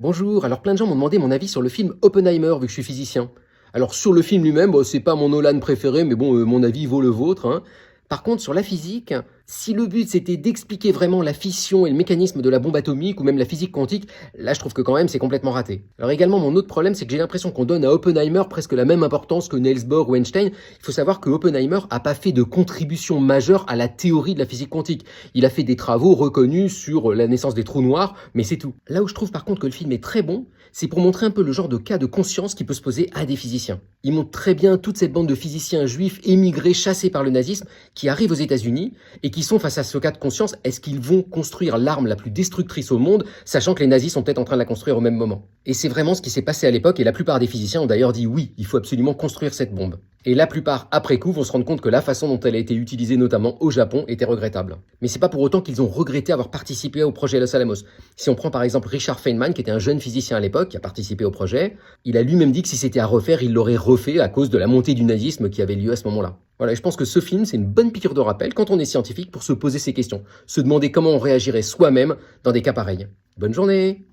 Bonjour, alors plein de gens m'ont demandé mon avis sur le film Oppenheimer, vu que je suis physicien. Alors sur le film lui-même, c'est pas mon Nolan préféré, mais bon, mon avis vaut le vôtre, hein. Par contre, sur la physique, si le but c'était d'expliquer vraiment la fission et le mécanisme de la bombe atomique ou même la physique quantique, là je trouve que quand même c'est complètement raté. Alors également, mon autre problème, c'est que j'ai l'impression qu'on donne à Oppenheimer presque la même importance que Niels Bohr ou Einstein. Il faut savoir que Oppenheimer a pas fait de contribution majeure à la théorie de la physique quantique. Il a fait des travaux reconnus sur la naissance des trous noirs, mais c'est tout. Là où je trouve par contre que le film est très bon, c'est pour montrer un peu le genre de cas de conscience qui peut se poser à des physiciens. Il montre très bien toute cette bande de physiciens juifs émigrés, chassés par le nazisme, qui arrivent aux États-Unis et qui sont face à ce cas de conscience. Est-ce qu'ils vont construire l'arme la plus destructrice au monde, sachant que les nazis sont peut-être en train de la construire au même moment? Et c'est vraiment ce qui s'est passé à l'époque, et la plupart des physiciens ont d'ailleurs dit oui, il faut absolument construire cette bombe. Et la plupart, après coup, vont se rendre compte que la façon dont elle a été utilisée, notamment au Japon, était regrettable. Mais c'est pas pour autant qu'ils ont regretté avoir participé au projet Los Alamos. Si on prend par exemple Richard Feynman, qui était un jeune physicien à l'époque, qui a participé au projet, il a lui-même dit que si c'était à refaire, il l'aurait refait à cause de la montée du nazisme qui avait lieu à ce moment-là. Voilà, et je pense que ce film, c'est une bonne piqûre de rappel quand on est scientifique pour se poser ces questions, se demander comment on réagirait soi-même dans des cas pareils. Bonne journée!